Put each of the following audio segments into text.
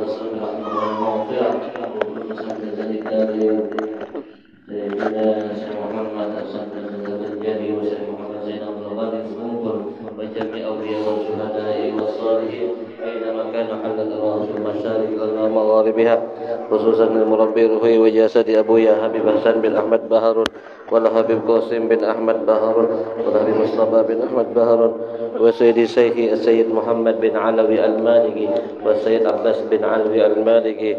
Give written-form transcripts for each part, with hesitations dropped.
والتسليم رحمه والمغفرة وكل ذلك سيدنا شيخ محمد أسد الجاري وشيخ محمد زين عبد الغني المنقل وجميع أولياء والشهداء والصالحين أينما كانوا حلت الأرواح في المشارق ومغاربها خصوصا المربي روحي وجسد أبويا حبيب حسن بن أحمد بهارون والحبيب قاسم بن أحمد بهارون والحبيب مصطفى بن أحمد بهارون وسيدي شيخي السيد محمد بن علوي المالكي والسيد عباس بن علوي المالكي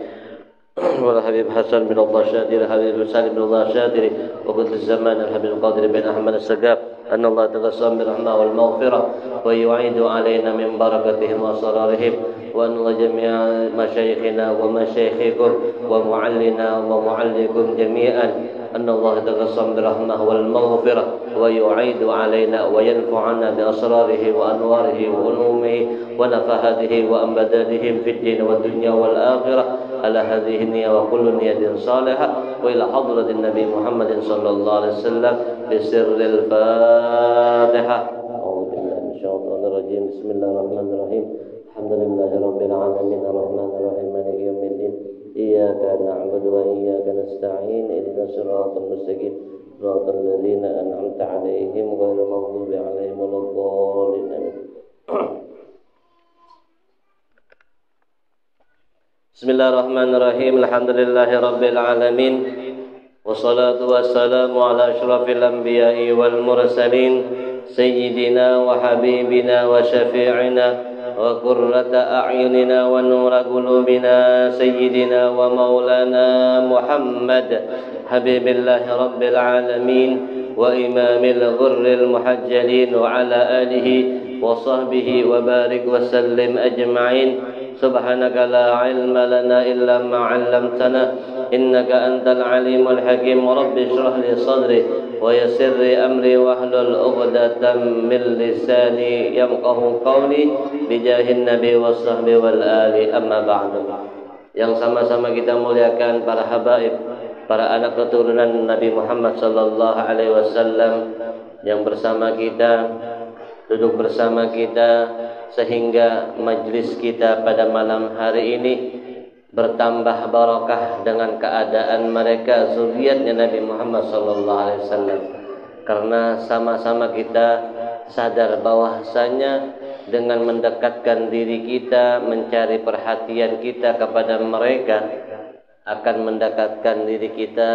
والحبيب حسن بن الله شادر الحبيب سالم بن الله شادر وقد الزمان الحبيب القادر بن أحمد السقاف أن الله تقسم بالرحمة والمغفرة ويعيد علينا من بركتهم وأسرارهم وأن الله جميع مشايخنا ومشايخكم ومعلنا ومعلكم جميعا أن الله تقسم بالرحمة والمغفرة ويعيد علينا وينفعنا بأسراره وأنواره وعلومه ونفحاته وأمدادهم في الدين والدنيا والآخرة على هذه النية وكل نية صالحة وإلى حضرة النبي محمد صلى الله عليه وسلم بسر الفاتحة. أعوذ بالله من الشيطان الرجيم. بسم الله الرحمن الرحيم. الحمد لله رب العالمين الرحمن الرحيم مالك يوم الدين إياك نعبد وإياك نستعين اهدنا الصراط المستقيم صراط الذين أنعمت عليهم غير المغضوب عليهم ولا الضالين آمين. Bismillahirrahmanirrahim. Alhamdulillahi rabbil alamin. Wassalatu wassalamu ala asyrafil anbiya'i wal mursalin sayyidina wa habibina wa syafi'ina wa qurrata a'yunina wa nura qulubina sayyidina wa maulana Muhammad habibillahi rabbil alamin wa imamil ghurril muhajjalin wa ala alihi wa sahbihi wa barik wa sallim ajma'in. Subhanaka la ilma lana illa ma 'allamtana innaka antal alimul hakim. Rabbi shrah li sadri wa yassir li amri wahlul 'uqdatam min lisani yafqahu qawli bijahin nabi washabbi wal ali amma ba'du. Yang sama-sama kita muliakan para habaib, para anak keturunan Nabi Muhammad sallallahu alaihi wasallam yang bersama kita, duduk bersama kita, sehingga majlis kita pada malam hari ini bertambah barakah dengan keadaan mereka zuriatnya Nabi Muhammad sallallahu alaihi wasallam. Karena sama-sama kita sadar bahwasanya dengan mendekatkan diri kita, mencari perhatian kita kepada mereka, akan mendekatkan diri kita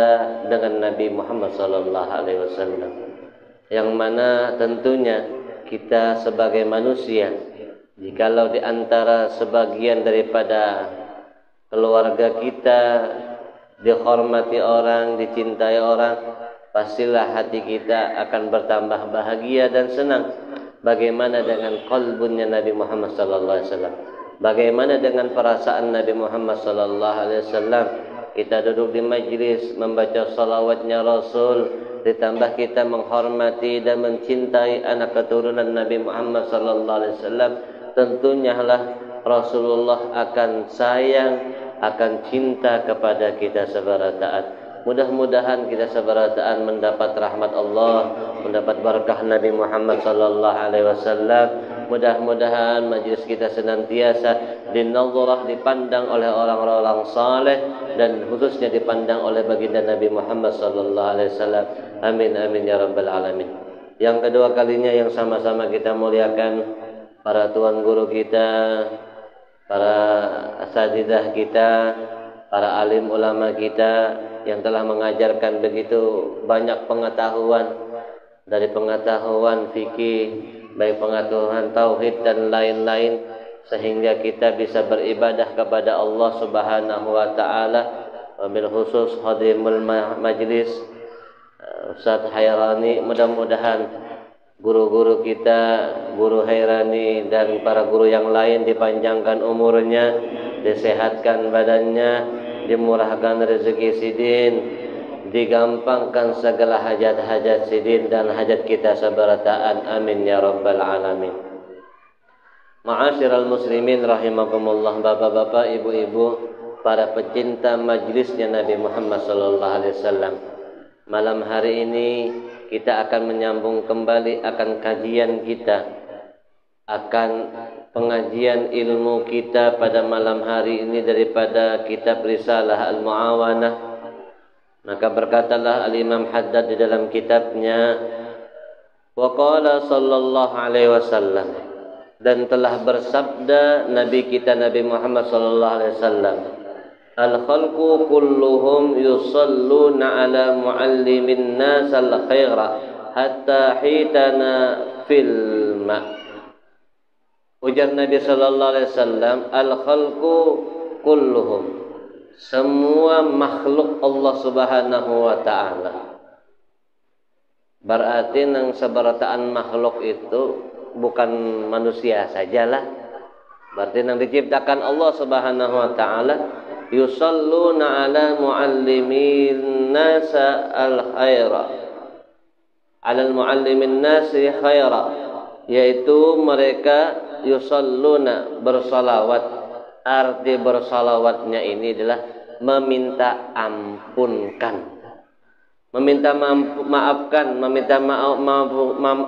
dengan Nabi Muhammad sallallahu alaihi wasallam. Yang mana tentunya kita sebagai manusia, jikalau di antara sebagian daripada keluarga kita dihormati orang, dicintai orang, pastilah hati kita akan bertambah bahagia dan senang. Bagaimana dengan qalbunnya Nabi Muhammad sallallahu alaihi wasallam? Bagaimana dengan perasaan Nabi Muhammad sallallahu alaihi wasallam? Kita duduk di majlis membaca salawatnya Rasul, ditambah kita menghormati dan mencintai anak keturunan Nabi Muhammad sallallahu alaihi wasallam, tentunya lah Rasulullah akan sayang, akan cinta kepada kita sebarataan. Mudah-mudahan kita sebarataan mendapat rahmat Allah, mendapat berkah Nabi Muhammad sallallahu alaihi wasallam. Mudah-mudahan majlis kita senantiasa dinazarah, dipandang oleh orang-orang saleh, dan khususnya dipandang oleh baginda Nabi Muhammad sallallahu alaihi wasallam. Amin amin ya rabbal alamin. Yang kedua kalinya yang sama-sama kita muliakan para tuan guru kita, para asatidzah kita, para alim ulama kita yang telah mengajarkan begitu banyak pengetahuan, dari pengetahuan fikih, baik pengetahuan tauhid dan lain-lain, sehingga kita bisa beribadah kepada Allah Subhanahu wa taala. Wabil khusus hadimul majlis Ustaz Hairani, mudah-mudahan guru-guru kita, guru Hairani dan para guru yang lain dipanjangkan umurnya, disehatkan badannya, dimurahkan rezeki sidin, digampangkan segala hajat-hajat sidin dan hajat kita sebarataan. Amin ya rabbal alamin. Ma'asyiral muslimin rahimakumullah, bapak-bapak, ibu-ibu, para pecinta majlisnya Nabi Muhammad sallallahu alaihi wasallam. Malam hari ini kita akan menyambung kembali akan kajian kita, akan pengajian ilmu kita pada malam hari ini daripada kitab Risalah Al-Mu'awanah. Maka berkatalah Al-Imam Haddad di dalam kitabnya, wa qala sallallahu alaihi wasallam, dan telah bersabda Nabi kita Nabi Muhammad sallallahu alaihi wasallam, al-khalqu kulluhum yusalluna ala muallimin nas al-khaira hatta hitana fil ma. Ujar Nabi sallallahu alaihi wasallam, al-khalqu kulluhum, semua makhluk Allah Subhanahu wa taala. Berarti nang sabarataan makhluk itu bukan manusia sajalah. Berarti nang diciptakan Allah Subhanahu wa taala, yusalluna ala muallimin nasa al-khaira, ala muallimin nasi khaira, yaitu mereka yusalluna bersalawat. Arti bersalawatnya ini adalah meminta ampunkan, meminta maafkan, meminta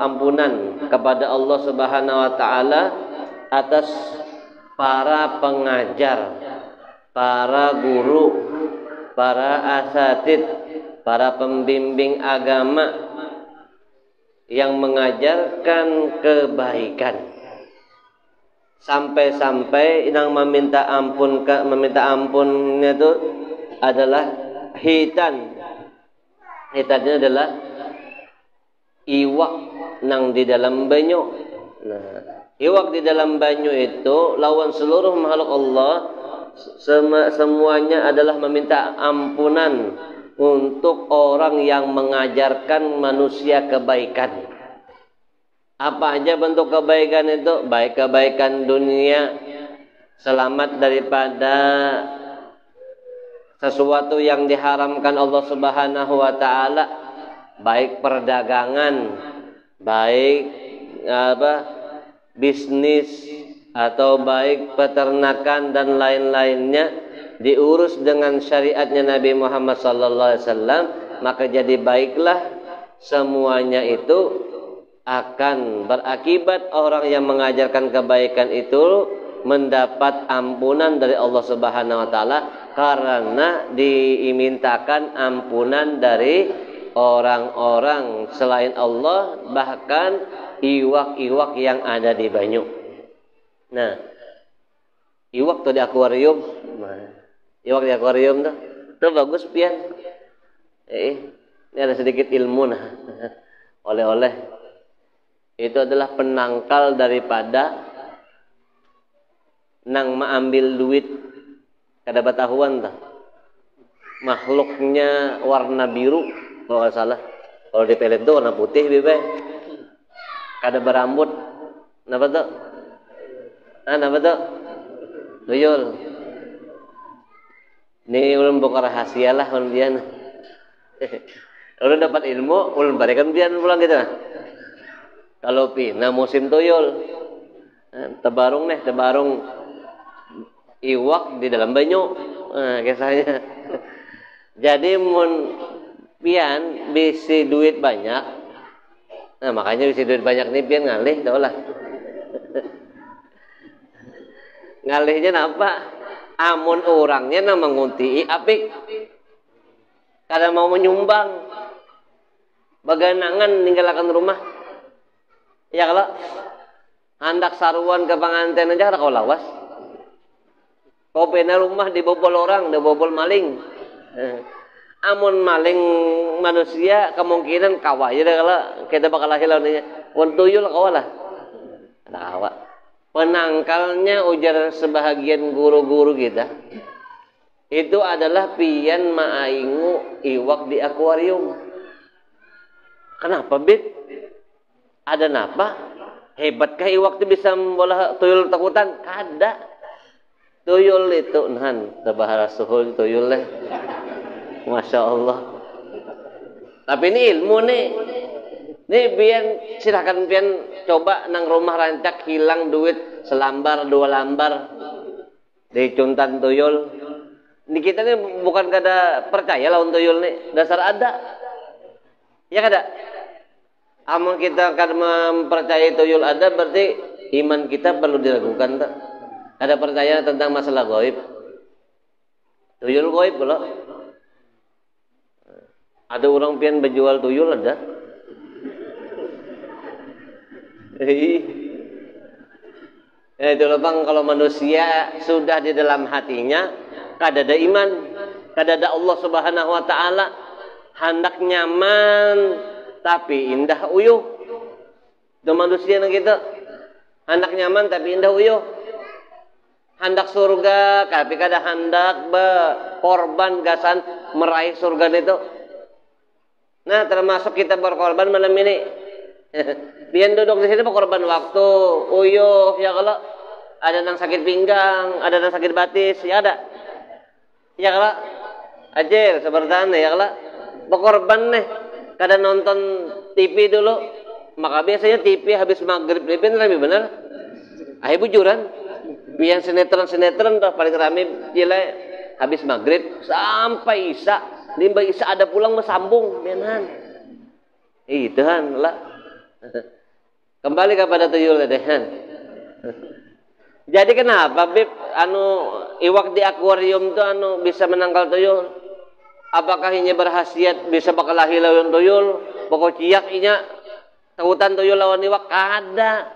ampunan kepada Allah Subhanahu wa taala atas para pengajar, para guru, para asatid, para pembimbing agama yang mengajarkan kebaikan. Sampai-sampai yang meminta ampunnya itu adalah hitan. Hitannya adalah iwak nang di dalam banyu. Nah, iwak di dalam banyu itu lawan seluruh makhluk Allah, semuanya adalah meminta ampunan untuk orang yang mengajarkan manusia kebaikan. Apa aja bentuk kebaikan itu? Baik kebaikan dunia, selamat daripada sesuatu yang diharamkan Allah Subhanahu wa taala, baik perdagangan, baik bisnis, atau baik peternakan dan lain-lainnya diurus dengan syariatnya Nabi Muhammad sallallahu alaihi wasallam, maka jadi baiklah semuanya itu akan berakibat orang yang mengajarkan kebaikan itu mendapat ampunan dari Allah Subhanahu wa taala, karena dimintakan ampunan dari orang-orang selain Allah, bahkan iwak-iwak yang ada di banyu. Nah, iwak tuh di akuarium. Iwak di akuarium tuh bagus pian. Ini ada sedikit ilmu nah. Oleh-oleh. Itu adalah penangkal daripada nang mengambil duit. Kada batahuan dah. Makhluknya warna biru kalau nggak salah. Kalau di pelet itu warna putih bebe. Kada berambut. Napa tuh? Napa tuh? Tuyul. Ini ulun buka rahasia lah ulun. Ulun dapat ilmu, ulun barikan pian pulang gitu. Kalau pina musim tuyul, tebarung iwak di dalam banyu, kisahnya. Jadi mun pian bisi duit banyak, nah makanya bisi duit banyak nih pian ngalih, tau lah. Ngalihnya napa? Amun orangnya na mengunti apik, kada mau menyumbang, baganangan ninggalkan rumah. Ya kalau hendak saruan ke pengantin aja kau lawas. Kau pena rumah dibobol orang, dibobol maling. Amun maling manusia kemungkinan kawah. Jadi kalau kita bakal hilangnya, tuyul kawah lah. Ada kawah. Penangkalnya ujar sebahagian guru-guru kita, itu adalah pian maaingu iwak di akuarium. Kenapa bit? Ada napa? Hebatkah iwak itu bisa membola tuyul takutan? Kada. Tuyul itu nahan tabahara suhul tuyul leh. Masya Allah. Tapi ini ilmu nih. Nih pian silakan pian coba nang rumah rancak hilang duit selambar dua lambar di cuntan tuyul. Ini kita nih bukan kada percaya lawan tuyul nih, dasar ada. Ya kada. Amun kita akan mempercayai tuyul ada, berarti iman kita perlu diragukan tak? Ada pertanyaan tentang masalah gaib. Tuyul gaib pula. Ada orang pian berjual tuyul ada. Ya itu bang, kalau manusia sudah di dalam hatinya kadada iman, kadada Allah Subhanahu wa taala, hendak nyaman tapi indah uyuh. Itu manusia nang gitu. Hendak nyaman tapi indah uyuh. Hendak surga tapi kada hendak berkorban gasan meraih surga itu. Nah, termasuk kita berkorban malam ini. Biar duduk di sini berkorban waktu, uyuh, ya kalau ada yang sakit pinggang, ada yang sakit batis, ya ada. Ya kalau ajar seperti ini, ya kalau berkorban nih, kadang nonton TV dulu, maka biasanya TV habis maghrib lebih benar. Ayo bujuran, biar sinetron paling ramai gila habis maghrib sampai isya, limba isya ada pulang mesambung, benar. Itu kan lah. Kembali kepada tuyul dehan. Jadi kenapa Bib iwak di akuarium tu bisa menangkal tuyul? Apakah ini berhasiat bisa bakalahi lawan tuyul? Pokok ciak inya tautan tuyul lawan iwak? Ada.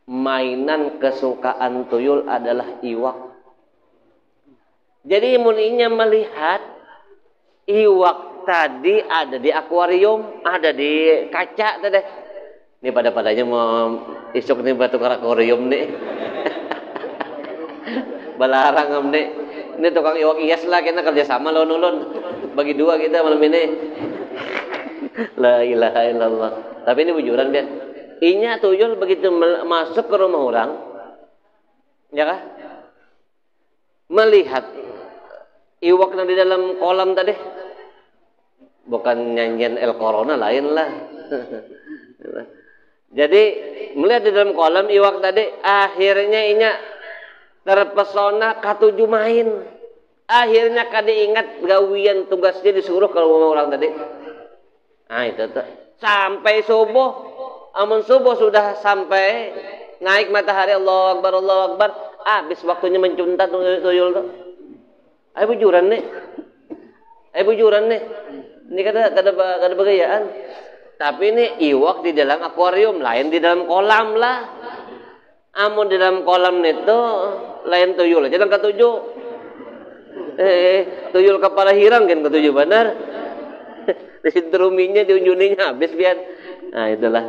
Mainan kesukaan tuyul adalah iwak. Jadi muninya melihat iwak tadi ada di akuarium, ada di kaca tadi. Ini pada-padanya mau isuk nih batu akuarium nih. Balarang nih. Ini tukang iwak ias lah, kita kerja sama ulun. Bagi dua kita malam ini. La ilaha illallah. Tapi ini bujuran dia. Inya tuyul begitu masuk ke rumah orang, ya kah? Melihat iwak yang di dalam kolam tadi. Bukan nyanyian El Corona lain lah. Jadi melihat di dalam kolam iwak tadi, akhirnya inya terpesona katuju main. Akhirnya kadi ingat gawian tugasnya disuruh ke rumah orang tadi. Nah itu tuh. Sampai subuh, amun subuh sudah sampai naik matahari, Allahu Akbar, Allahu Akbar. Habis waktunya mencuntat tuyul tuh. Ayo bujuran nih. Ini kada bagayaan. Tapi ini iwak di dalam akuarium, lain di dalam kolam lah. Amun di dalam kolam itu lain tuyul aja dan ketujuh. Tuyul kepala hirang kan ketujuh benar. Disinteruminya diunjuninya habis biar. Nah itulah.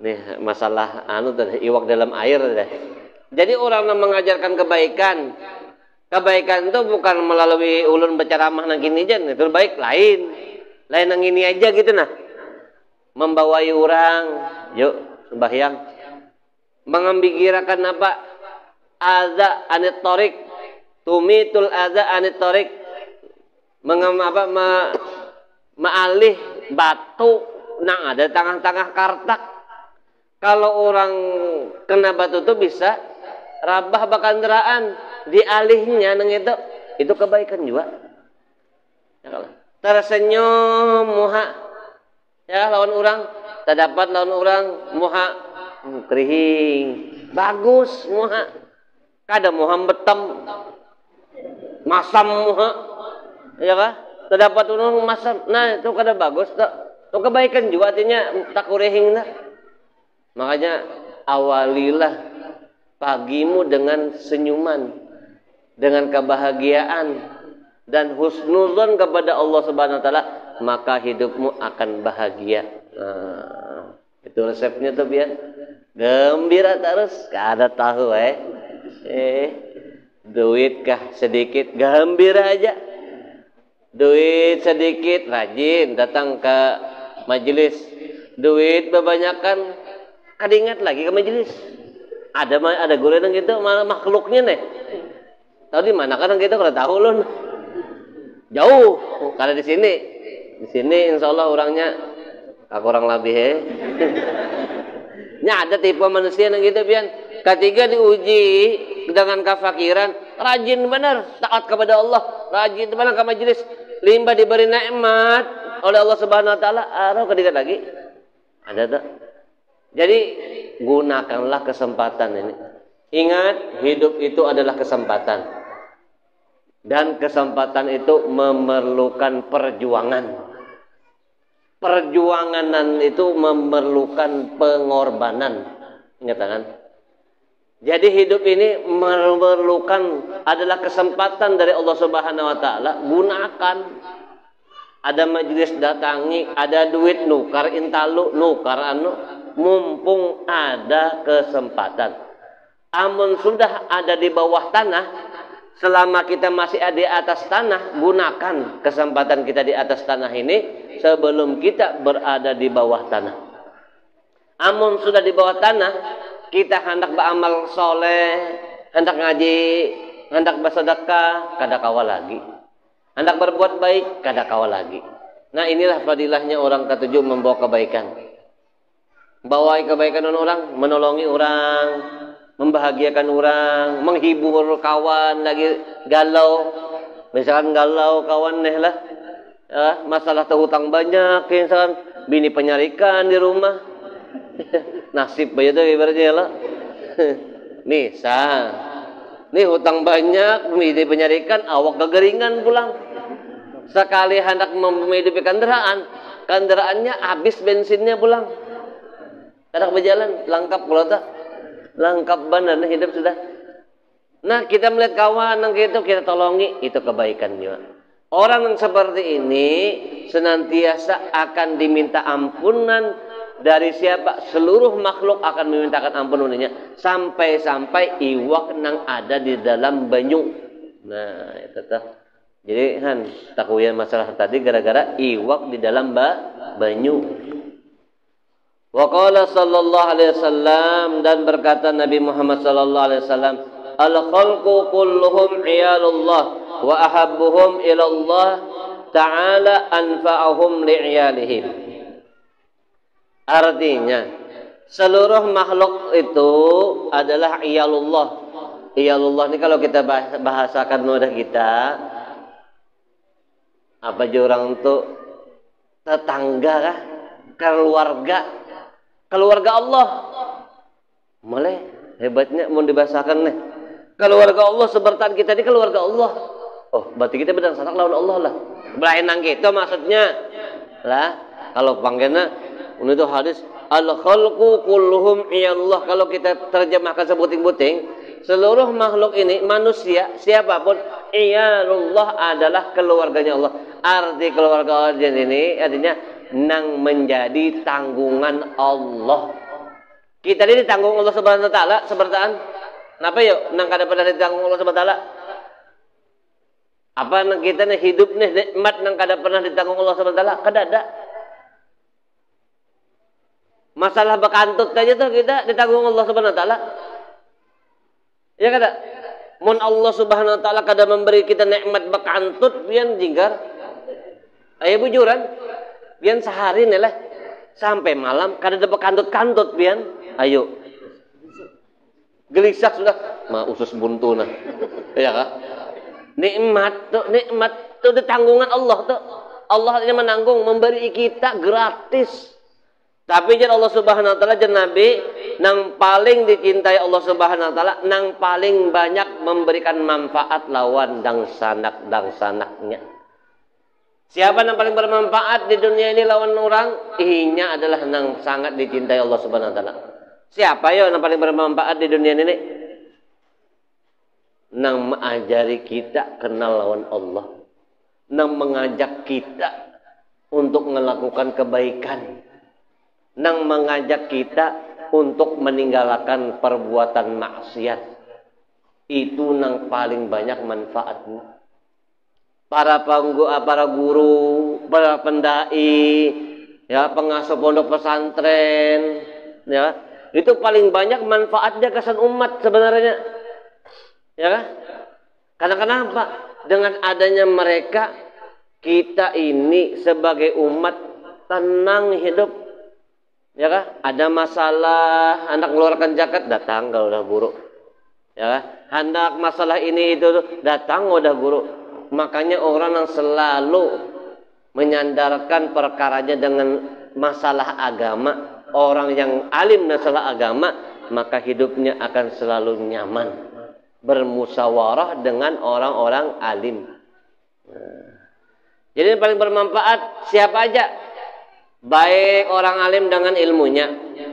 Nih masalah tadi iwak dalam air tadi. Jadi orang yang mengajarkan kebaikan. Kebaikan itu bukan melalui ulun berceramah nang gini aja, itu baik lain nang ini aja gitu nah. Membawai orang, yuk sembahyang. Mengambigirakan apa? Adza anit tariq, tumitul adza anit tariq. Maalih batu nang ada tengah-tengah kartak. Kalau orang kena batu itu bisa rabah bakandaraan, dialihnya nang itu kebaikan juga. Tersenyum muha. Ya lawan orang, terdapat lawan orang muha kerihing, bagus muha. Kada muha betem, masam muha, ya kah? Terdapat orang masam, nah itu kada bagus tak? Itu kebaikan juga artinya tak kerihing tak? Makanya awalilah pagimu dengan senyuman, dengan kebahagiaan dan husnuzon kepada Allah Subhanahu wa taala, maka hidupmu akan bahagia. Nah, itu resepnya tuh biar gembira terus, kada tahu duit kah sedikit gembira aja. Duit sedikit rajin datang ke majelis. Duit kebanyakan kada ingat lagi ke majelis. Ada guru yang gitu malah makhluknya nih. Tahu di mana kan gitu kada tahu lun. Jauh kada di sini. Di sini insya Allah orangnya kurang lebih Nya ada tipe manusia yang gitu pian. Ketiga diuji dengan kefakiran, rajin benar taat kepada Allah, rajin benar ke majelis, limbah diberi nikmat oleh Allah Subhanahu wa taala, arah ketiga lagi. Ada tak? Jadi gunakanlah kesempatan ini. Ingat, hidup itu adalah kesempatan. Dan kesempatan itu memerlukan perjuangan. Perjuangan itu memerlukan pengorbanan. Ingat kan? Jadi hidup ini memerlukan adalah kesempatan dari Allah Subhanahu wa taala. Gunakan. Ada majelis datangi, ada duit nukar intalu, nukar anu, mumpung ada kesempatan. Amun sudah ada di bawah tanah, selama kita masih ada di atas tanah, gunakan kesempatan kita di atas tanah ini sebelum kita berada di bawah tanah. Amun sudah di bawah tanah, kita hendak beramal soleh, hendak ngaji, hendak bersedekah, kada kawal lagi. Hendak berbuat baik, kada kawal lagi. Nah, inilah fadilahnya orang ketujuh membawa kebaikan. Bawa kebaikan orang, menolongi orang, membahagiakan orang, menghibur kawan lagi galau. Misalkan galau kawan nih lah, masalah hutang banyak, misalkan bini penyarikan di rumah. Nasib aja tuh ibaratnya lah. Misal, nih hutang banyak, bini penyarikan, awak kegeringan pulang. Sekali hendak menghidupi kendaraannya habis bensinnya pulang. Hendak berjalan, lengkap pula tak? Lengkap benar hidup sudah. Nah, kita melihat kawan yang gitu, kita tolongi, itu kebaikan juga. Orang yang seperti ini senantiasa akan diminta ampunan dari siapa? Seluruh makhluk akan memintakan ampunannya sampai-sampai iwak yang ada di dalam banyu. Nah, itu tuh. Jadi kan takuyan masalah tadi gara-gara iwak di dalam banyu. Wa qala sallallahu alaihi wasallam, dan berkata Nabi Muhammad sallallahu alaihi wasallam, al-khalqu kulluhum iyalullah wa ahabbuhum ila Allah ta'ala anfa'uhum li'iyalihim. Artinya, seluruh makhluk itu adalah iyalullah. Iyalullah ini kalau kita bahasakan mudah kita, apa aja orang itu tetangga kah? Keluarga Allah. Mulai hebatnya mau dibahasakan nih. Keluarga Allah sebertan kita ini keluarga Allah. Oh, berarti kita bedang sanak lawan Allah lah. Belainang gitu maksudnya. Lah, kalau panggilnya itu hadis al-khalqu kulluhum iyallah. Kalau kita terjemahkan sebuting-buting, seluruh makhluk ini manusia siapapun iyalullah adalah keluarganya Allah. Arti keluarga Allah ini artinya nang menjadi tanggungan Allah. Kita ini ditanggung Allah Subhanahu wa taala sebertaan. Napa yuk nang kada pernah ditanggung Allah Subhanahu wa taala? Apa nang kita nih hidup nih nikmat nang kada pernah ditanggung Allah Subhanahu wa taala? Kada ada. Masalah bekantut aja tuh kita ditanggung Allah Subhanahu wa taala. Ya kada? Mun Allah Subhanahu wa taala kada memberi kita nikmat bekantut pian jinggar. Ayo bujuran. Pian sehari nih lah sampai malam kada ada bekantut-kantut pian. Ayo. Gelisah sudah, mah usus buntu nah. Ya kah? Nikmat tuh ditanggungan Allah tuh. Allah hanya menanggung, memberi kita gratis. Tapi jan Allah Subhanahu wa taala jan Nabi nang paling dicintai Allah Subhanahu wa taala, nang paling banyak memberikan manfaat lawan dang sanaknya. Siapa yang paling bermanfaat di dunia ini lawan orang? Inya adalah nang sangat dicintai Allah Subhanahu wa taala. Siapa yo yang paling bermanfaat di dunia ini? Nang mengajari kita kenal lawan Allah. Nang mengajak kita untuk melakukan kebaikan. Nang mengajak kita untuk meninggalkan perbuatan maksiat. Itu nang paling banyak manfaatnya. Para guru, para pendai, ya pengasuh pondok pesantren, ya itu paling banyak manfaatnya kesan umat sebenarnya, ya kan? Karena kenapa? Dengan adanya mereka, kita ini sebagai umat tenang hidup, ya kan? Ada masalah, hendak mengeluarkan zakat, datang kalau udah buruk, ya kan? Hendak masalah ini itu datang udah buruk. Makanya orang yang selalu menyandarkan perkaranya dengan masalah agama, orang yang alim masalah agama, maka hidupnya akan selalu nyaman, bermusyawarah dengan orang-orang alim. Jadi yang paling bermanfaat siapa aja? Baik orang alim dengan ilmunya,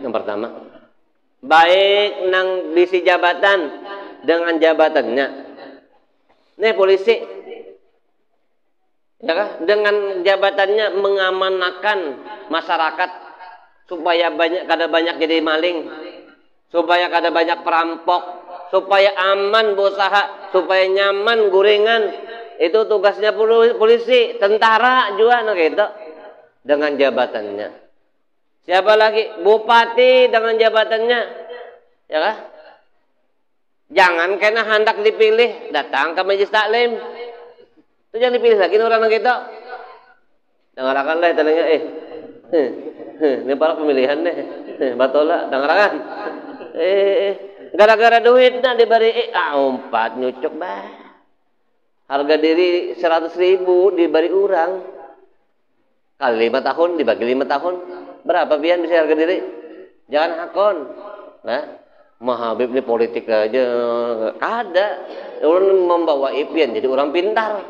yang pertama. Baik nang bisi jabatan dengan jabatannya. Nih polisi, ya kan? Dengan jabatannya mengamankan masyarakat supaya kada banyak jadi maling, supaya kada banyak perampok, supaya aman berusaha, supaya nyaman guringan. Itu tugasnya polisi, tentara juga nah gitu. Dengan jabatannya. Siapa lagi? Bupati dengan jabatannya. Ya kan? Jangan kena hendak dipilih, datang ke majelis taklim. Itu jangan dipilih lagi orang gitu. Dengarkanlah tanya ini para pemilihan deh. Batola, dengarkan. Gara-gara duit nah diberi umpat nyucuk bah. Harga diri 100.000 diberi orang. Kali 5 tahun dibagi 5 tahun. Berapa pian bisa harga diri? Jangan hakon. Nah, Mahabib ini politik aja. Ada. Orang membawa pian jadi orang pintar.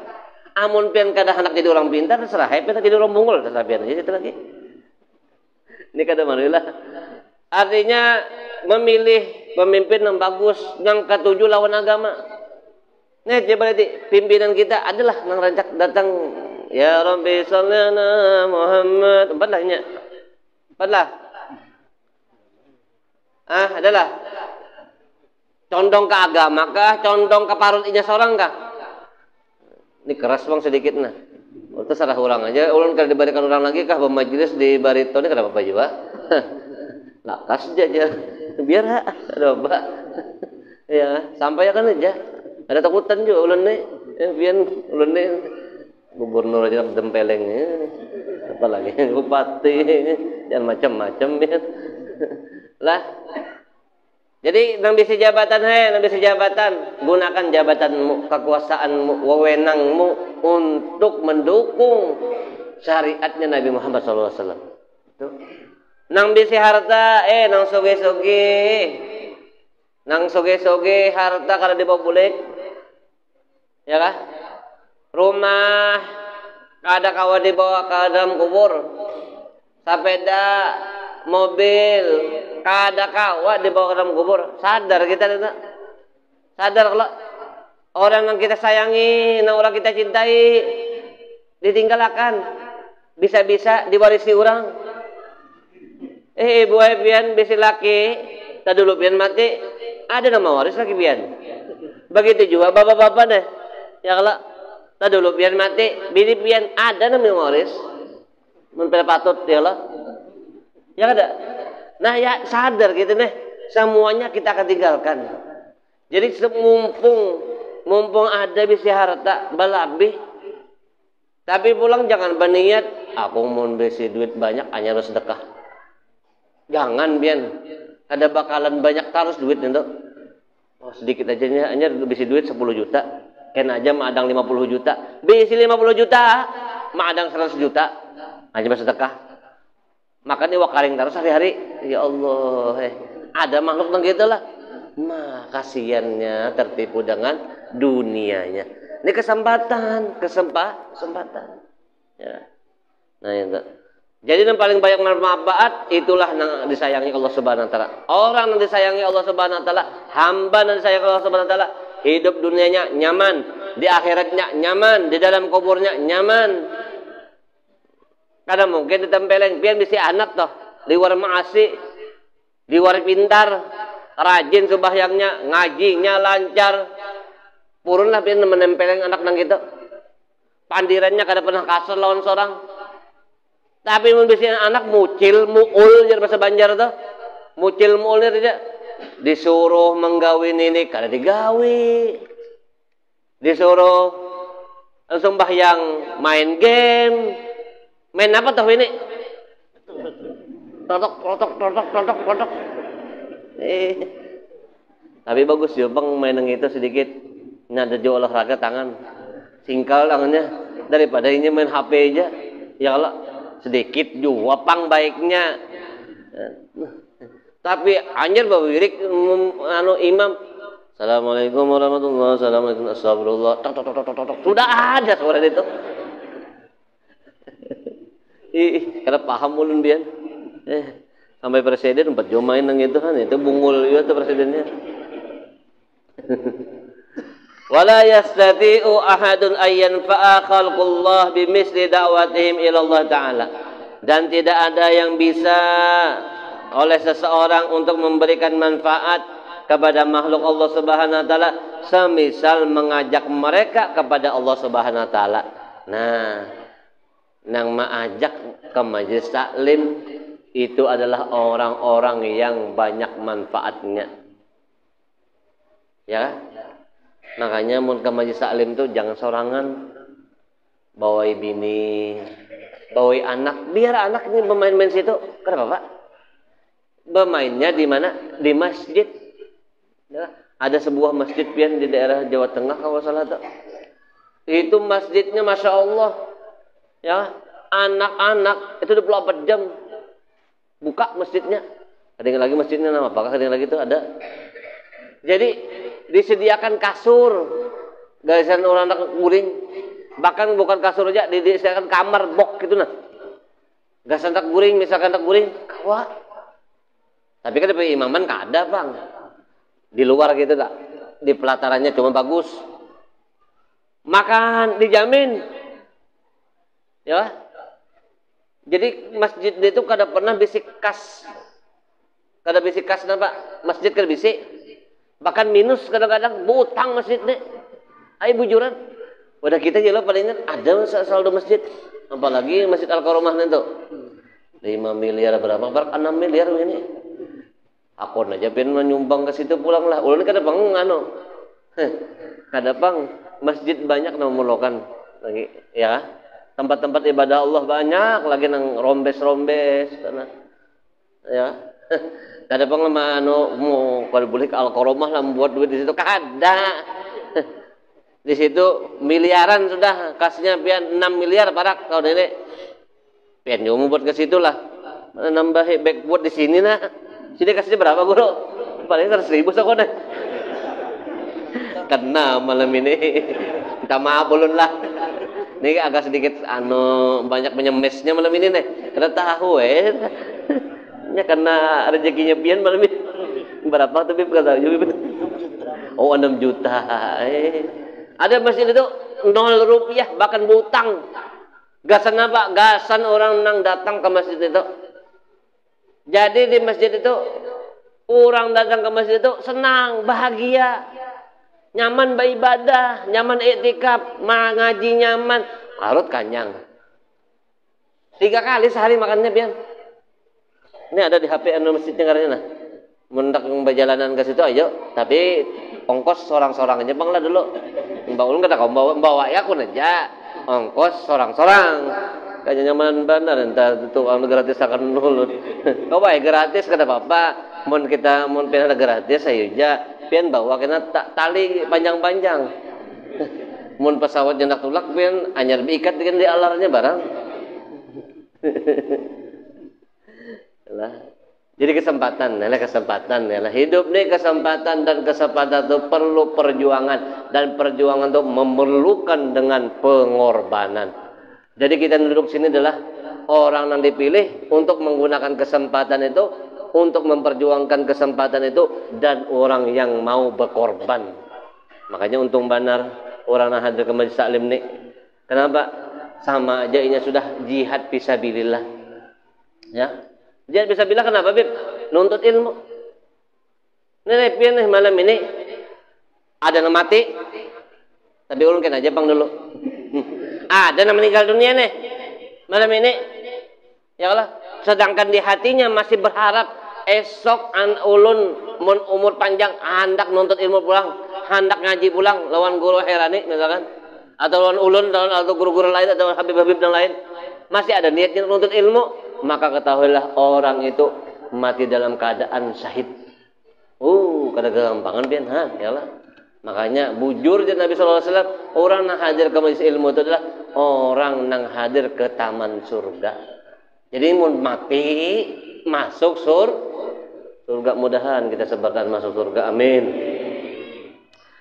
Amun pian kada hendak jadi orang pintar, terserah pian jadi orang bungul, terserah pian aja itu lagi. Ini kada manulah. Artinya memilih pemimpin yang bagus, yang ketujuh lawan agama. Nih berarti pimpinan kita adalah nang rancak datang ya Rabbi sholli ala Muhammad. Empat lah. Adalah condong ke agama kah, condong ke parut inya seorang kah? Ini keras bang sedikit nah. Itu salah orang aja. Ulun kalau diberikan orang lagi kah bermajelis di barito ini kada apa-apa juga. Lakas aja. Biar ada apa. Ya, sampaikan aja. Ada takutan juga ulun nih. Biar ulun nih gubernur aja dempeleng. Apa lagi bupati. Jangan macam-macam ya. Lah. Jadi nang bisi jabatan nang bisi jabatan, gunakan jabatanmu, kekuasaanmu, wewenangmu untuk mendukung syariatnya Nabi Muhammad SAW. Itu. Nang bisi harta, nang soge-soge. Nang soge-soge harta kada dibawa bulik. Ya kah? Rumah kada kawa dibawa ke dalam kubur. Sepeda, mobil kada kawa dibawa ke dalam kubur. Sadar kita tidak? Sadar kalau orang yang kita sayangi, yang orang kita cintai ditinggalkan, bisa-bisa diwarisi orang. Ibu pian bisi laki, tak dulu pian mati, ada nama waris lagi pian. Begitu juga bapak-bapak deh. Ya kalau tak dulu pian mati, bini pian ada nama waris. Mempel patut ya Allah. Ya ada. Nah ya sadar gitu nih, semuanya kita akan tinggalkan. Jadi mumpung ada bisa harta balabih, tapi pulang jangan berniat aku mau besi duit banyak hanya harus sedekah. Jangan bian, ada bakalan banyak terus duit itu. Oh, sedikit aja nih, hanya besi duit 10 juta, kena aja madang 50 juta, besi 50 juta, madang 100 juta, hanya bersedekah. Makanya wakaring terus hari-hari. Ya Allah, ada makhluk yang gitu lah. Kasiannya tertipu dengan dunianya. Ini kesempatan. Ya. Nah, itu. Jadi yang paling banyak bermanfaat itulah yang disayangi Allah Subhanahu wa taala. Orang yang disayangi Allah Subhanahu wa taala, hamba yang disayangi Allah Subhanahu wa taala, hidup dunianya nyaman, di akhiratnya nyaman, di dalam kuburnya nyaman. Kada mungkin ditempeleng pian bisi anak toh, liwar maasi, liwar pintar, rajin sembahyangnya, ngajinya lancar. Purun lah pian menempeleng anak nang gitu. Pandirannya kada pernah kasar lawan seorang. Tapi mun bisi anak mucil, muul jar bahasa Banjar toh. Mucil muul aja. Disuruh menggawi ini kada digawi. Disuruh sembahyang main game. Main apa tuh ini? Totok. Tapi bagus ya bang main yang itu sedikit. Ini ada juga olahraga tangan. Singkal tangannya. Daripada ini main HP aja. Ya kalau sedikit juga pang baiknya. Tapi anjir bawirik imam. Assalamualaikum warahmatullahi wabarakatuh. Assalamualaikum astagfirullah. Tok tok tok tok tok. Sudah ada suara itu. Karena paham ulun bian. Sampai presiden 4 jam main nang itu kan itu bungul itu tuh presidennya. Wala yastati'u ahadun ayyan fa'a khalqullah bimisli da'watihim ila Allah Ta'ala. Dan tidak ada yang bisa oleh seseorang untuk memberikan manfaat kepada makhluk Allah Subhanahu wa taala semisal mengajak mereka kepada Allah Subhanahu wa taala. Nah, nang mengajak ke majelis taklim itu adalah orang-orang yang banyak manfaatnya. Ya. Makanya mun ke majelis taklim tuh jangan sorangan. Bawai bini, bawai anak, biar anak ini bermain-main situ. Kenapa, Pak? Bermainnya di mana? Di masjid. Ya, ada sebuah masjid pian di daerah Jawa Tengah kalau salah tuh. Itu masjidnya Masya Allah. Ya, anak-anak itu 24 jam buka masjidnya. Ada yang lagi masjidnya nama apakah ada yang lagi itu ada. Jadi disediakan kasur. Garisan orang anak guring. Bahkan bukan kasur aja, disediakan kamar box gitu nah. Garisan anak guring, misalkan anak guring, kawa. Tapi kan di imaman kada, Bang. Di luar gitu tak. Di pelatarannya cuma bagus. Makan dijamin. Ya. Jadi masjid itu kada pernah bisik kas. Kada bisik kas Pak. Masjid kada bisik. Bahkan minus kadang-kadang butang masjid deh. Ayo bujuran. Wadah kita jelas paling ada saldo masjid. Apalagi Masjid Al-Karomah itu. 5 miliar berapa? 6 miliar ini. Aku aja pengen menyumbang ke situ pulang lah. Ulun kada pang kada pang masjid banyak nomolokan lagi ya. Tempat-tempat ibadah Allah banyak lagi nang rombes-rombes sana. Ya. Kada pang mau kalau boleh ke Al-Karomah lah membuat duit di situ kada. Di situ miliaran sudah kasnya pian 6 miliar parak kalau ini. Pian yo buat ke situ lah. Nambah backboard di sini nah. Sini kasihnya berapa guru? Paling 100.000 sekolah. Kena malam ini. Minta maaf ulun lah. Ini agak sedikit banyak menyemesnya malam ini nih. Karena tahu ya karena rezekinya pian malam ini. Berapa tuh Bib kata? Oh 6 juta. Ada masjid itu 0 rupiah bahkan butang. Gasan apa? Gasan orang nang datang ke masjid itu. Jadi di masjid itu orang datang ke masjid itu senang, bahagia, nyaman beribadah, nyaman iktikaf, ngaji nyaman, harut kanyang. 3 kali sehari makannya pian. Ini ada di HP masjidnya karena nah. Mendak perjalanan ke situ ayo, tapi ongkos sorang-sorang aja bang lah dulu. Mbak ulun kata kau bawa ya aku aja, ongkos sorang-sorang. Kayaknya nyaman benar entah itu gratis akan nulun. Kau baik gratis kata papa. Mun pian ada gratis ayo aja. Pian bawa kena tali panjang-panjang. Mun pesawat jendak tulak pian anyar diikat dengan di alarnya barang. Lah. Jadi kesempatan lah. Hidup nih kesempatan dan kesempatan itu perlu perjuangan dan perjuangan itu memerlukan dengan pengorbanan. Jadi kita duduk sini adalah orang yang dipilih untuk menggunakan kesempatan itu, untuk memperjuangkan kesempatan itu, dan orang yang mau berkorban. Makanya untung benar orang yang hadir ke majelis taklim nih. Kenapa? Sama aja ini sudah jihad fisabilillah. Ya. Jihad fisabilillah kenapa, Bib? Nuntut ilmu. Nih pian nih malam ini ada yang mati. Tapi ulun kan aja bang dulu. Ada yang meninggal dunia nih malam ini, ya Allah. Sedangkan di hatinya masih berharap esok ulun umur panjang, hendak nuntut ilmu pulang, hendak ngaji pulang, lawan guru herani misalkan, atau lawan ulun, atau guru-guru lain, atau habib-habib dan lain, masih ada niatnya nuntut ilmu, maka ketahuilah orang itu mati dalam keadaan syahid. Kada gampang pian ya Allah. Makanya bujur jadi Nabi SAW, orang yang hadir ke majelis ilmu itu adalah orang yang hadir ke taman surga. Jadi mau mati masuk surga. Mudahan kita sebarkan masuk surga, amin.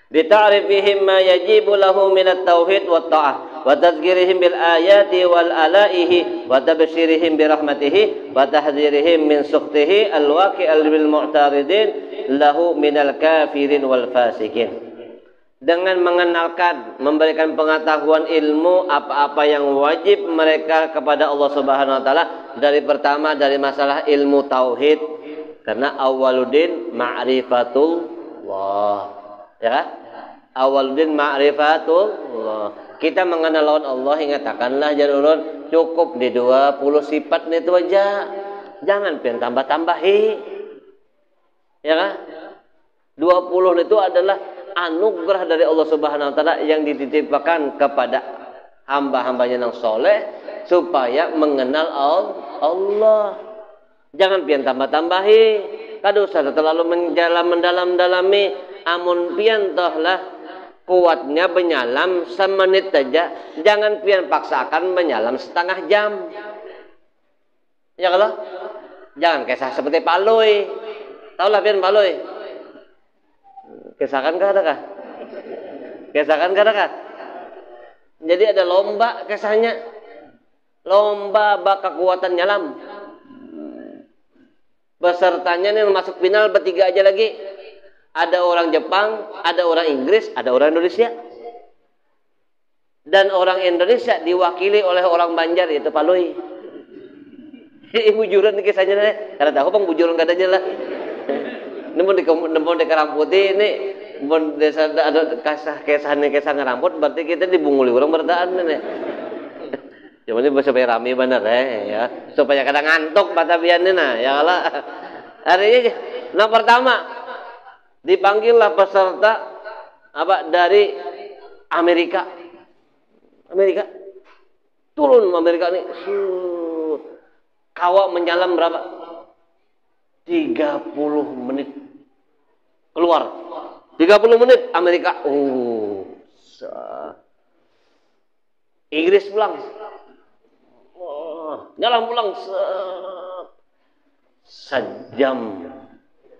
Bita'rifihim ma yajibu lahu minat tauhid wa ta'ah wa tadhkirihim bil ayati wal alaihi wa tabshirihim bi rahmatihi wa tahdhirihim min sukhtihi al waqi'al bil mu'taridin lahu minal kafirin wal fasikin. Dengan mengenalkan, memberikan pengetahuan ilmu apa-apa yang wajib mereka kepada Allah Subhanahu wa taala, dari pertama dari masalah ilmu tauhid, karena awwaluddin ma'rifatullah, ya kan? Awwaluddin ma'rifatullah. Kita mengenal lawan Allah, ingatakanlah jalurun cukup di 20 sifat itu aja. Jangan pian tambah-tambahi. Ya kan? 20 itu adalah anugerah dari Allah Subhanahu wa taala yang dititipkan kepada hamba-hambanya yang soleh supaya mengenal Allah. Jangan pian tambah-tambahi. Kadu usah terlalu mendalam-dalami. Amun pian tohlah kuatnya menyalam semenit saja. Jangan pian paksakan menyalam setengah jam. Ya kalau? Jangan kisah seperti paloi. Taulah pian paloi. Kisahkan adakah? Kisahkan adakah? Jadi ada lomba kisahnya. Lomba bak kekuatan nyalam. Pesertanya nih masuk final bertiga aja lagi. Ada orang Jepang, ada orang Inggris, ada orang Indonesia. Dan orang Indonesia diwakili oleh orang Banjar, yaitu Paloi. Bujuran nih kisahnya nih. Karena tahu bang bujuran katanya lah. Nempon di Karamputi ini, nempon desa ada kisah ngeramput, berarti kita dibunguli orang berdaan nih. Cuma ini supaya rame bener ya, supaya kadang ngantuk batabiannya nah, ya Allah. Hari ini, nah pertama dipanggillah peserta dari Amerika, turun Amerika nih, kawak menyalam berapa? 30 menit keluar 30 menit Amerika. Inggris pulang. Nyalam pulang. Sejam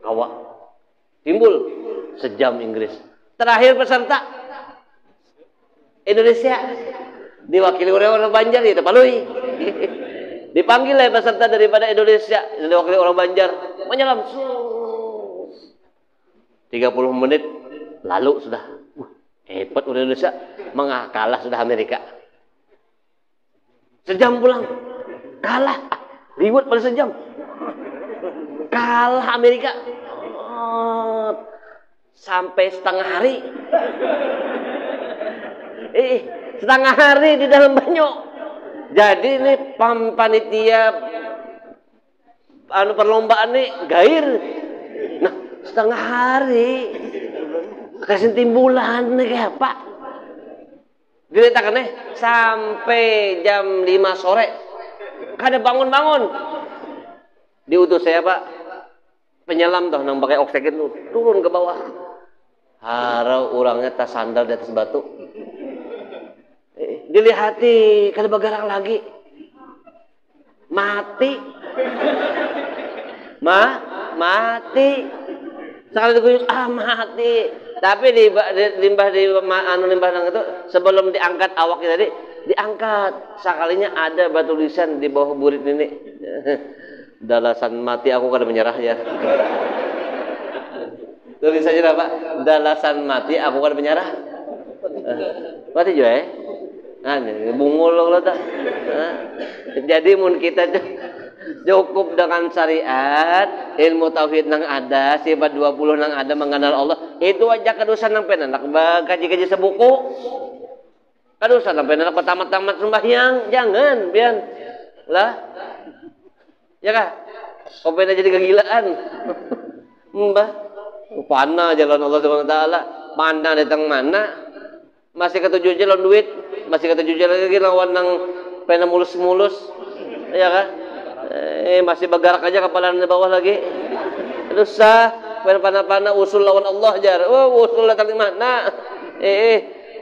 kawak timbul, sejam Inggris. Terakhir peserta Indonesia diwakili oleh orang Banjar, itu Paloi. Dipanggil oleh peserta daripada Indonesia, diwakili orang Banjar, menyelam 30 menit lalu sudah hebat orang Indonesia, kalah sudah Amerika. Sejam pulang kalah, ribut pada sejam, kalah Amerika. Sampai setengah hari, setengah hari di dalam banyu. Jadi ini panitia perlombaan nih gair. Nah, setengah hari kasih timbulan nih kayak apa? Diletakkan nih sampai jam 5 sore. Kada bangun-bangun. Diutus saya Pak, penyelam toh nang pakai oksigen turun ke bawah. Harau orangnya tas sandal di atas batu. Dilihati kada bergerak lagi, mati. Mati sekali diguyur mati. Tapi limbah itu sebelum diangkat awaknya tadi diangkat, sekalinya ada batu tulisan di bawah burit ini. Dalasan mati aku kada menyerah ya. Tulisannya apa? Dalasan mati aku kada menyerah. Mati juga ya. Nah, bungul lo tak. Jadi mun kita cukup dengan syariat, ilmu tauhid nang ada, sifat 20 nang ada, mengenal Allah, itu aja kadusan nang penanak kaji-kaji sebuku. Kadusan nang penanak tamat-tamat sembahyang, jangan pian. Lah. Ya kah? Kopena jadi kegilaan. Mbah, pana jalan Allah Subhanahu wa taala, pandang datang mana? Masih ketujuh jalan duit, masih ketujuh jalan lagi lawan nang pena mulus-mulus, ya kan? Masih bergerak aja kepala di bawah lagi. Dosa, pena-pena usul lawan Allah jar. Usul datang di mana?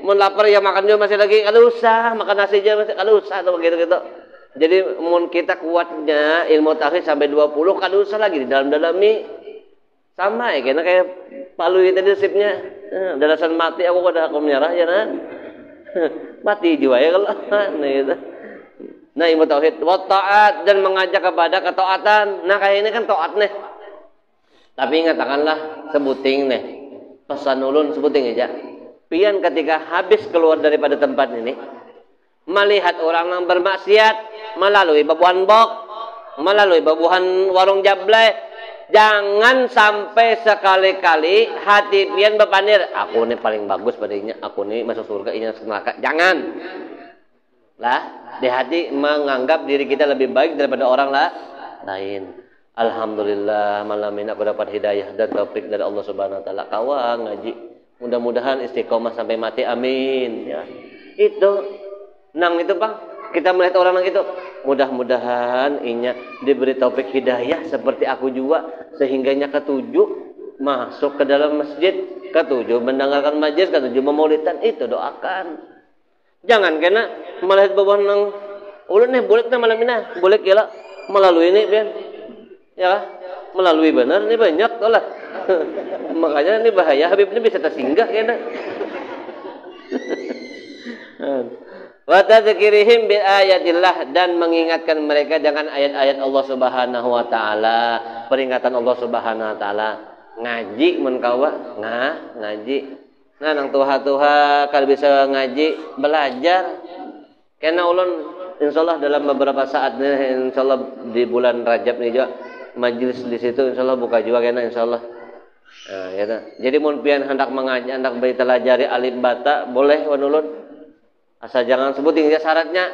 Mun lapar ya makan juga masih lagi. Kalau usah makan nasi aja masih kalau usah atau begitu gitu. Jadi mun kita kuatnya ilmu tauhid sampai 20 kan usah lagi di dalam-dalami sama ya kena kayak palu itu tadi sipnya. Dalasan mati aku menyerah ya nah. Mati jiwa ya kalau nah gitu. Nah ilmu tauhid wa taat dan mengajak kepada ketaatan. Nah kayak ini kan taat nih. Tapi katakanlah sebuting nih. Pesan ulun sebuting aja. Pian ketika habis keluar daripada tempat ini melihat orang yang bermaksiat melalui babuhan bok, melalui babuhan warung jablay, jangan sampai sekali-kali hati pian berpandir, aku ini paling bagus padanya, aku ini masuk surga, ini masuk neraka. Jangan. Lah, di hati menganggap diri kita lebih baik daripada orang lain. Alhamdulillah malam ini aku dapat hidayah dan taufik dari Allah Subhanahu wa taala. Kawan ngaji. Mudah-mudahan istiqomah sampai mati. Amin ya. Itu nang itu Bang, kita melihat orang nang itu, mudah-mudahan inya diberi taufik hidayah seperti aku juga, sehingganya ketujuh masuk ke dalam masjid, ketujuh mendengarkan majelis, ketujuh memaulidan, itu doakan. Jangan kena melihat bawah nang ulun nih boleh kita malam ini, boleh kira melalui ini biar ya melalui benar ini banyak lah. Makanya ini bahaya Habib ini bisa tersinggah kena. Wa tadzkirihim bi ayatillah dan mengingatkan mereka dengan ayat-ayat Allah Subhanahu wa taala, peringatan Allah Subhanahu wa taala. Ngaji mun kawa, ngaji. Nah, nang tuha-tuha kalau bisa ngaji, belajar. Karena ulun insyaallah dalam beberapa saat ini insyaallah di bulan Rajab ini juga majelis di situ insyaallah buka juga kena insyaallah. Nah, ya ta. Jadi mun pian hendak mengaji, hendak belajar alif bata, boleh wan ulun. Asal jangan sebutin aja syaratnya.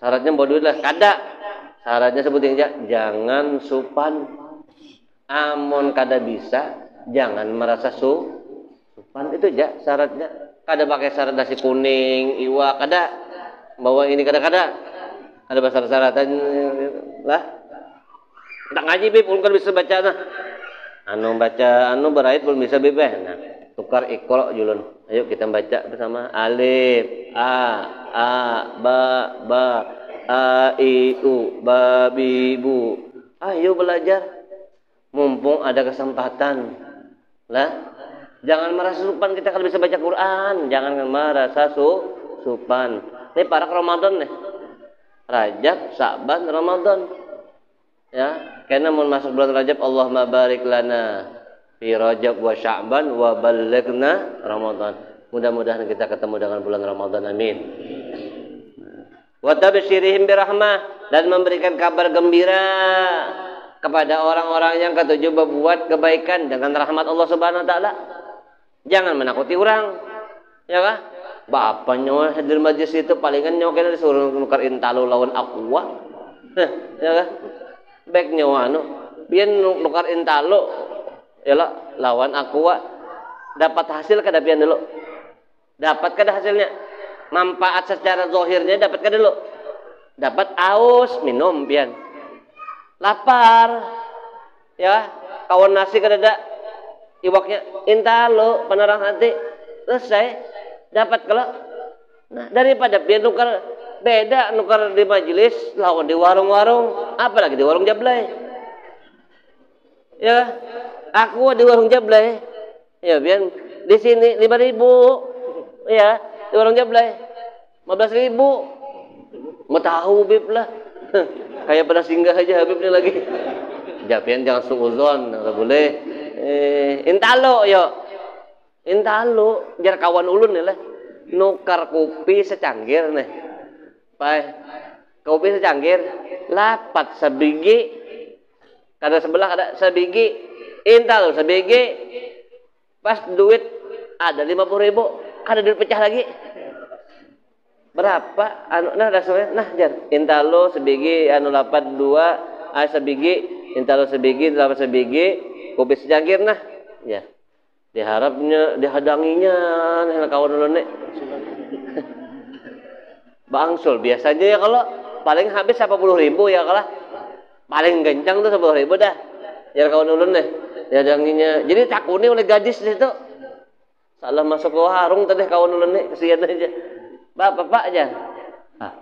Syaratnya bodoh lah. Kada. Syaratnya sebutin aja. Jangan supan. Amon kada bisa. Jangan merasa supan. Itu aja syaratnya. Kada pakai syarat nasi kuning, iwa. Kada. Bawa ini kada-kada. Ada bahasa syaratan lah. Tak ngaji bib. Ulun bisa baca nah. Anu berait belum bisa bib. Nah. Tukar iqra julun. Ayo kita baca bersama. Alif, a, ba, a, i, u, ba, bi, bu. Ayo belajar. Mumpung ada kesempatan. Lah, jangan merasa supan kita kalau bisa baca Quran. Jangan merasa supan. Ini para Ramadan nih. Rajab, Sa'ban, Ramadan. Ya, karena mau masuk bulan Rajab, Allahumma barik lana fi Rajab wa Sya'ban wa balighna Ramadan. Mudah-mudahan kita ketemu dengan bulan Ramadan. Amin. Wa tabsyirihim birahmah dan memberikan kabar gembira kepada orang-orang yang ketujuh berbuat kebaikan dengan rahmat Allah Subhanahu wa taala. Jangan menakuti orang. Ya kah? Bapak nyawa hadir majlis itu palingan nyawa kena disuruh nukar intalo lawan aqua. Ya kah? Baik nyawa anu, biar nukar intalo yalah lawan aqua dapat hasil kada pian dulu. Dapat kada hasilnya? Manfaat secara zahirnya dapat kada dulu? Dapat aus minum pian. Lapar. Ya, kawan nasi kada ada iwaknya intalo penerang hati. Selesai. Dapat kalau nah daripada pian nukar beda nukar di majelis lawan di warung-warung, apalagi di warung jablay. Ya, aku di warung jablay. Ya, pian di sini 5.000. Ya, di warung jablay 15.000. Mau tahu Habib lah. Kayak pada singgah aja Habib ni lagi. Japian jangan suuzon, enggak boleh. Intalo yo. Intalo jar kawan ulun ni lah. Nukar kopi secangkir nih. Pai. Kopi secangkir, lapat sebiji. Kada sebelah ada sebiji. Intalo sebiji. Pas duit ada 50.000. Kada duit pecah lagi. Berapa? Anu nah dasarnya nah jar. Intalo sebiji anu lapat 2, sebiji, intalo sebiji, lapat sebiji, kopi secangkir nah. Ya. Diharapnya dihadanginya nah kawan ulun nek. Bangsul biasanya ya kalau paling habis 80.000 ya kalau paling kencang tuh 10.000 dah. Ya kawan ulun nih. Dihadanginya. Jadi takuni oleh gadis di situ. Salah masuk ke warung tadi kawan ulun nih kesian aja. Bapak aja.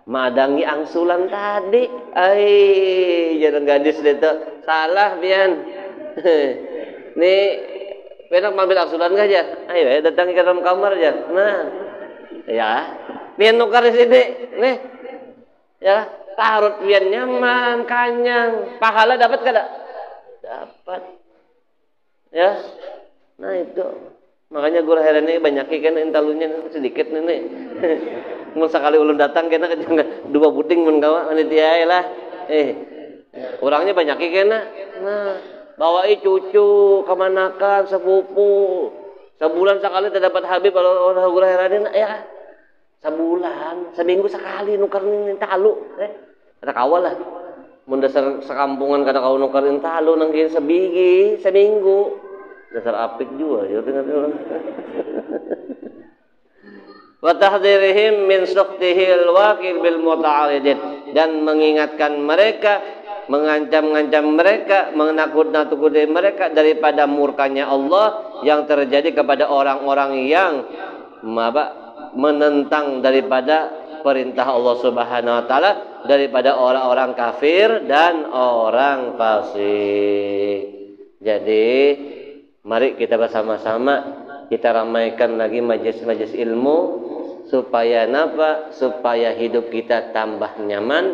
Madangi angsulan tadi. Jangan gadis itu. Salah pian. Nih, penak ambil angsulan enggak aja? Ayo datang ke dalam kamar aja. Nah. Ya. Pian nukar di sini. Nih. Ya, tarut pian nyaman, kanyang. Pahala dapat kada? Dapat. Ya. Nah itu. Makanya guru heran ini banyak kan intalunya sedikit nih. Mun sekali ulun datang kena dua puting mun kawa panitia lah. Orangnya banyak kena. Nah, bawai cucu, kemanakan, sepupu. Sebulan sekali terdapat habib kalau orang guru heran ya. Sebulan, seminggu sekali nukar nih talu. Ada kawal lah. Mun dasar sekampungan kada kau nukar talu nang sebigi, seminggu. Dasar apik juga ya tengah orang. Wa tahdhirihim min suqtihil waqil bil muta'alidin, dan mengingatkan mereka, mengancam-ngancam mereka, menakut-nakuti mereka daripada murkanya Allah yang terjadi kepada orang-orang yang menentang daripada perintah Allah Subhanahu wa taala, daripada orang-orang kafir dan orang fasik. Jadi mari kita bersama-sama kita ramaikan lagi majelis-majelis ilmu supaya napa? Supaya hidup kita tambah nyaman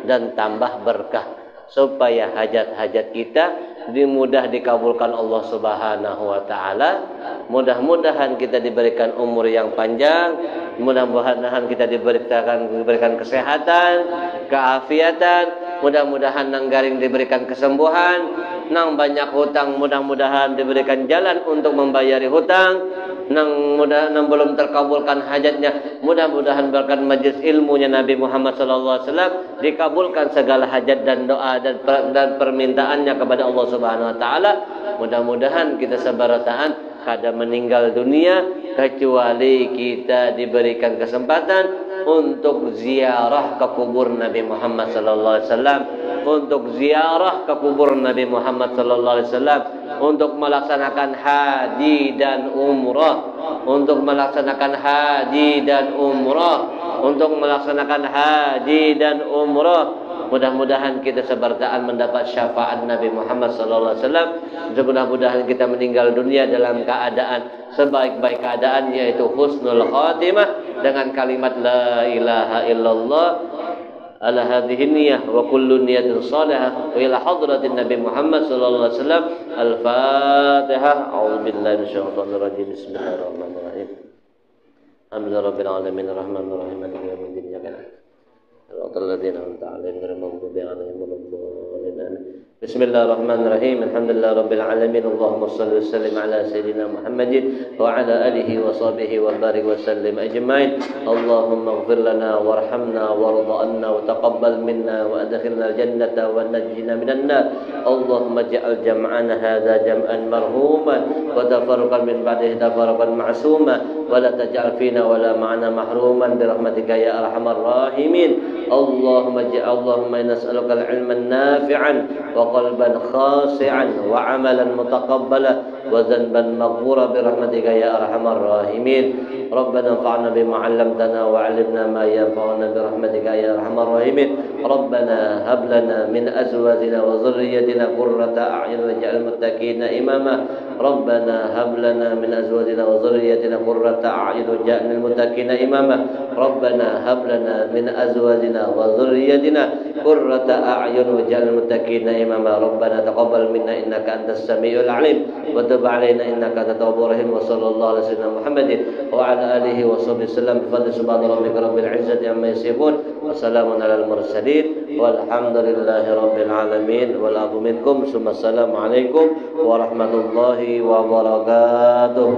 dan tambah berkah, supaya hajat-hajat kita dimudah dikabulkan Allah Subhanahu wa taala. Mudah-mudahan kita diberikan umur yang panjang, mudah-mudahan kita diberikan kesehatan, keafiatan, mudah-mudahan nang garing diberikan kesembuhan, nang banyak hutang mudah-mudahan diberikan jalan untuk membayari hutang, nang belum terkabulkan hajatnya mudah-mudahan berkat majelis ilmunya Nabi Muhammad sallallahu alaihi wasallam dikabulkan segala hajat dan doa dan permintaannya kepada Allah Subhanahu wa taala. Mudah-mudahan kita sabarataan kada meninggal dunia kecuali kita diberikan kesempatan untuk ziarah ke kubur Nabi Muhammad sallallahu alaihi wasallam, untuk ziarah ke kubur Nabi Muhammad sallallahu alaihi wasallam, untuk melaksanakan haji dan umrah, untuk melaksanakan haji dan umrah, untuk melaksanakan haji dan umrah. Mudah-mudahan kita sebertaan mendapat syafaat Nabi Muhammad sallallahu alaihi wasallam. Mudah-mudahan kita meninggal dunia dalam keadaan sebaik-baik keadaan, yaitu husnul khatimah dengan kalimat la ilaha illallah ala hadhihi niyyah wa kullu niyatin salihah wa ila hadratin Nabi Muhammad sallallahu alaihi wasallam. Al-Fatihah. A'udzubillahi minasyaitonir rajim. Bismillahirrahmanirrahim. Alhamdulillahirabbil alamin arrahmanir rahim maliki yaumiddin. الذين أنعمت عليهم غير المغضوب عليهم ولا الضالين. بسم الله الرحمن الرحيم. الحمد لله رب العالمين. اللهم صل وسلم على سيدنا محمد وعلى آله وصحبه وبارك وسلم أجمعين. اللهم اغفر لنا وارحمنا وارض عنا وتقبل منا وأدخلنا الجنة ونجنا من النار. اللهم اجعل جمعنا هذا جمعا مرحوما وتفرقا من بعده تفرقا معصوما ولا تجعل فينا ولا معنا محروما برحمتك يا أرحم الراحمين. اللهم إنا نسألك العلما نافعا وقلبا خاشعا وعملا متقبلا وذنبا مغفورا برحمتك يا أرحم الراحمين. ربنا انفعنا بما علمتنا وعلمنا ما ينفعنا برحمتك يا أرحم الراحمين. ربنا هب لنا من أزواجنا وذريتنا قرة أعين واجعل المتقين إماما. ربنا هب لنا من أزواجنا وذريتنا قرة أعين واجعل المتقين إماما. ربنا هب لنا من أزواجنا وذريتنا قرة أعين واجعل المتقين إماما. ربنا تقبل منا إنك أنت السميع العليم وتب علينا إنك أنت التواب الرحيم. وصلى الله على سيدنا محمد وعلى آله وصحبه وسلم بفضل سبحان ربك رب العزة عما يصفون وسلام على المرسلين والحمد لله رب العالمين. والعفو منكم. ثم السلام عليكم ورحمة الله وبركاته.